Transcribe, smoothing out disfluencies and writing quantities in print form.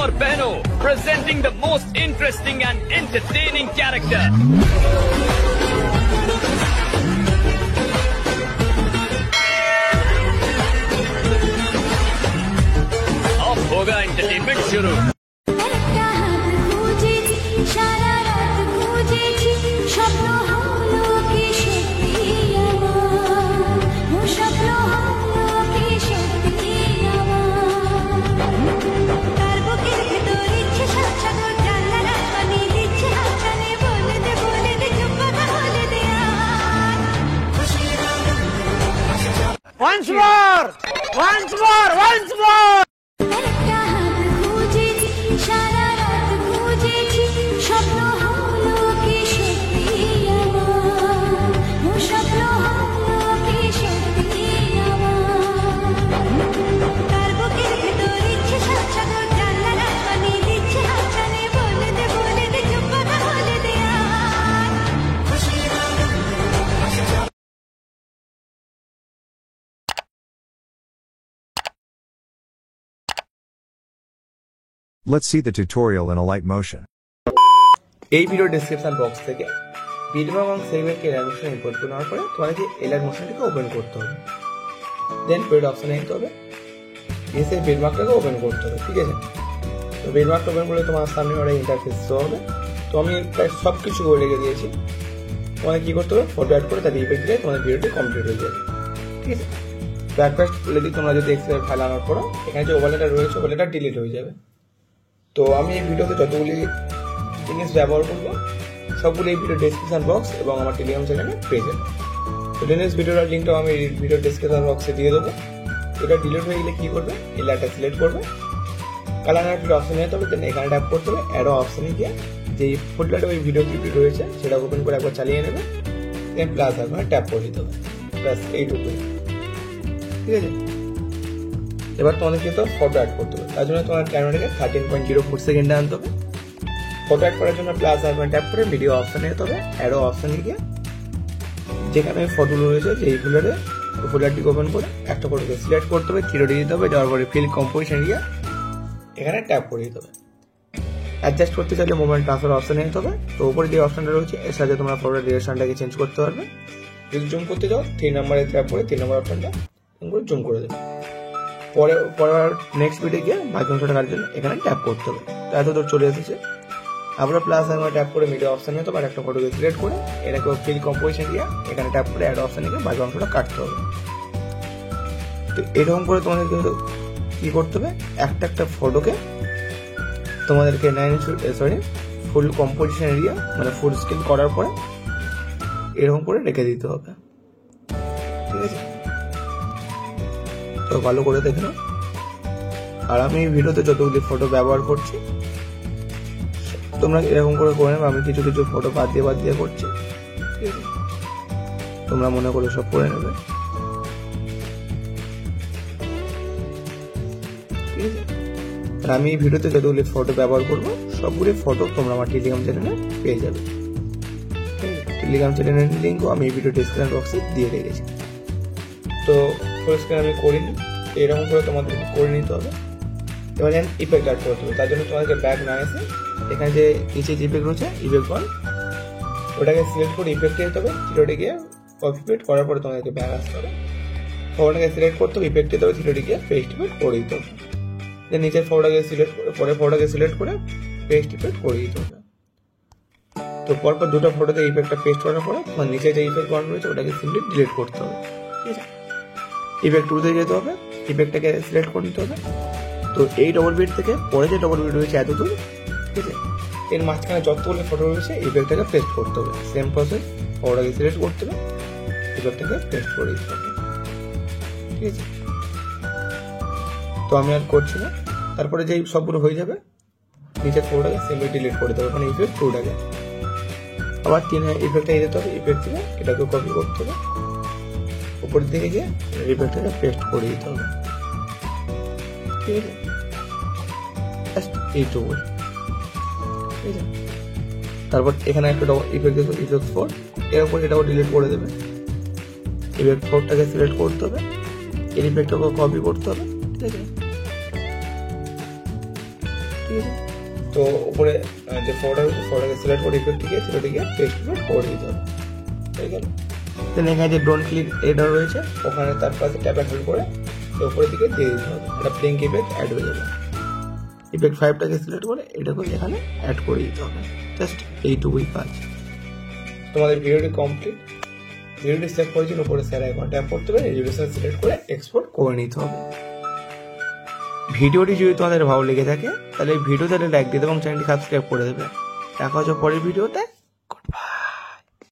और बहनों, presenting the most interesting and entertaining character. अब होगा एंटरटेनमेंट शुरू। Once more! Once more! Once more! Let's see the tutorial in a light motion. এই video description box থেকে video এবং সেভেনকে এলার motion import করার পরে তোমাকে এলার মোশনটাকে ওপেন করতে হবে। দেন পেড অপশনে যেতে হবে, এসে বেডমার্কটাকে ওপেন করতে হবে। ঠিক আছে, তো বেডমার্কটা ওপেন করলে তোমার সামনে ওরা ইন্টারফেস শো হবে। তো আমি প্রায় সব কিছু করে রেখে দিয়েছি। তোমাকে কী করতে হবে, ফটো অ্যাড করে তাদের ইফেক্ট দিলে তোমাদের ভিডিওটি কমপ্লিট হয়ে যাবে। ঠিক আছে, ব্যাকপ্যাক খুলে দিই। তোমরা যদি এক্সেল ফাইল আনার পরও এখানে যে ওভারলেটা রয়েছে ওভারলেটা ডিলিট হয়ে যাবে। তো আমি এই ভিডিওতে যতগুলি জিনিস ব্যবহার করবো সবগুলো এই ভিডিও ডেসক্রিপশন বক্স এবং আমার টেলিগ্রাম চ্যানেলে পেয়ে যাবে। তো নেক্সট ভিডিওর লিঙ্কটাও আমি ভিডিও ডেসক্রিপশন বক্সে দিয়ে দেবো। এটা ডিলিট হয়ে গেলে কী করবে, এই লেয়ারটা সিলেক্ট করবে, কালার একটা অপশন নিতে হবে। দেন এখানে ট্যাপ করতে হবে, অ্যারো অপশনে গিয়ে যে ফোল্ডারটা ওই ভিডিও ক্লিপটি রয়েছে সেটা ওপেন করে একবার চালিয়ে নেবে। দেন প্লাস একবার ট্যাপ করে দিতে হবে, প্লাস এইটুকু। ঠিক আছে, এবার তোমাদের কিন্তু ফটো অ্যাড করতে হবে। তার জন্য তোমার ক্যামেরাটাকে 13.04 সেকেন্ডে আনতে হবে। ফটো অ্যাড করার জন্য প্লাস আইকন ট্যাপ করে ভিডিও অপশনে যেতে হবে, অ্যারো অপশনে গিয়ে যেখানে ফটোগুলো রয়েছে যেই ফোল্ডারটিকে ওপেন করে একটা ফটোকে সিলেক্ট করতে হবে, 3D দিতে হবে। যাওয়ার পরে ফিল কম্পোজিশন গিয়ে এখানে ট্যাপ করে দিতে হবে। অ্যাডজাস্ট করতে চাইলে মুভমেন্ট ট্রান্সফার অপশনে যেতে হবে। তো উপরে যে অপশনটা রয়েছে এর সাথে তোমরা ফটোর ডিরেকশনটাকে চেঞ্জ করতে পারবে। যদি জুম করতে চাও 3 নম্বরে ট্যাপ করে 3 নম্বর অপশনটা জুম করে দেবে। পরের নেক্সট ভিডিও গিয়ে বাকি অংশটা কাটার জন্য এখানে ট্যাপ করতে হবে। তো এত দূর চলে এসেছে। আমরা প্লাস আইকনে ট্যাপ করে মিডিয়া অপশনে যেতে হবে, একটা ফটোকে সিলেক্ট করে এটাকে ফিল কম্পোজিশন দিয়ে এখানে ট্যাপ করে অ্যাড অপশনে গিয়ে বাকি অংশটা কাটতে হবে। তো এরকম করে তোমাদেরকে কী করতে হবে, একটা ফটোকে তোমাদেরকে ফুল কম্পোজিশন এরিয়া মানে ফুল স্ক্রিন করার পরে এরকম করে রেখে দিতে হবে। ঠিক আছে, তো ভালো করে দেখে নাও। আর আমি এই ভিডিওতে যতগুলি ফটো ব্যবহার করছি তোমরা এরকম করে নেবে। আমি কিছু কিছু ফটো বাদ দিয়ে করছি। ঠিক আছে, তোমরা মনে করে সব করে নেবে। ঠিক আছে, আর আমি এই ভিডিওতে যতগুলি ফটো ব্যবহার করবো সবগুলি ফটো তোমরা আমার টেলিগ্রাম চ্যানেলে পেয়ে যাবে। টেলিগ্রাম চ্যানেলের লিঙ্কও আমি এই ভিডিও ডেসক্রিপশন বক্সে দিয়ে রেখেছি। তো ফুল স্ক্রিন আমি করিনি, এরকম করে তোমাদেরকে করে নিতে হবে। এবার যেন ইফেক্ট অ্যাড করতে হবে, তার জন্য তোমাদেরকে ব্যাক না এসে এখানে যে নিচে যে ইফেক্ট রয়েছে ইফেক্ট ওয়ান ওটাকে সিলেক্ট করে ইফেক্টে যেতে হবে। থ্রিডি গিয়ে কপি পেস্ট করার পরে তোমাদেরকে ব্যাক আসতে হবে। ফটোটাকে সিলেক্ট করতে হবে, ইফেক্ট দিতে হবে, থ্রিডি গিয়ে পেস্ট ইফেক্ট করে দিতে হবে। দেন নিচের ফটোটাকে সিলেক্ট করে ফটোটাকে সিলেক্ট করে পেস্ট ইফেক্ট করে দিতে হবে। তো পরপর দুটো ফটোতে ইফেক্টটা পেস্ট করার পরে তোমার নিচে যে ইফেক্ট ওয়ান রয়েছে ওটাকে সিম্পলি ডিলিট করতে হবে। ঠিক আছে, ইফেক্ট টুতে যেতে হবে, ইফেক্টটাকে সিলেক্ট করে নিতে হবে। তো এই ডবল বিট থেকে পরে যে ডবল বিট রয়েছে এত দূর, ঠিক আছে, এর মাঝখানে যতগুলো ফটো রয়েছে ইফেক্টটাকে পেস্ট করতে হবে। সেম প্রসেস, ফটোটাকে সিলেক্ট করতে হবে, ইফেক্টটাকে পেস্ট করে দিতে হবে। ঠিক আছে, তো আমি আর করছি না। তারপরে যেই সবগুলো হয়ে যাবে নিচের ফটোটাকে সিম্পলি ডিলিট করে দেবে, মানে ইফেক্ট টুটাকে। আবার ইফেক্টটা যেতে হবে, ইফেক্ট থেকে এটাকে কপি করতে হবে, উপরের দিকে গিয়ে ইফেক্টটাকে পেস্ট করে দিতে হবে। ঠিক আছে, জাস্ট এইটুকু। ঠিক আছে, তারপর এখানে একটা ইফেক্ট দেবে, ইফেক্ট 4, এর উপর এটাও ডিলিট করে দেবে। ইফেক্ট 4টাকে সিলেক্ট করতে হবে, এর ইফেক্টটাকে কপি করতে হবে। ঠিক আছে, ঠিক আছে। তো উপরে যে ফটোটাকে সিলেক্ট করে ইফেক্ট গিয়ে সেটাকে টেক্সট ইফেক্ট করে দিতে হবে, হয়ে গেল। দেন এখানে যে ডোন্ট ক্লিক এডার রয়েছে ওখানে তার পাশে ট্যাপ হোল্ড করে উপরের দিকে দিয়ে দিতে হবে, একটা ব্লিঙ্ক ইফেক্ট অ্যাড হয়ে যাবে। ইফেক্ট 5টাকে সিলেক্ট করে এটাকে এখানে অ্যাড করে দিতে হবে, জাস্ট এইটুকুই কাজ। তোমাদের ভিডিওটি কমপ্লিট। ভিডিওটি সিলেক্ট করার জন্য উপরে শেয়ার আইকন ট্যাপ করতে হবে, রেজুলেশন সিলেক্ট করে এক্সপোর্ট করে নিতে হবে। ভিডিওটি যদি তোমাদের ভালো লেগে থাকে তাহলে এই ভিডিওতে লাইক দিয়ে দেবে এবং চ্যানেলটি সাবস্ক্রাইব করে দেবে। দেখা হচ্ছে পরের ভিডিওতে।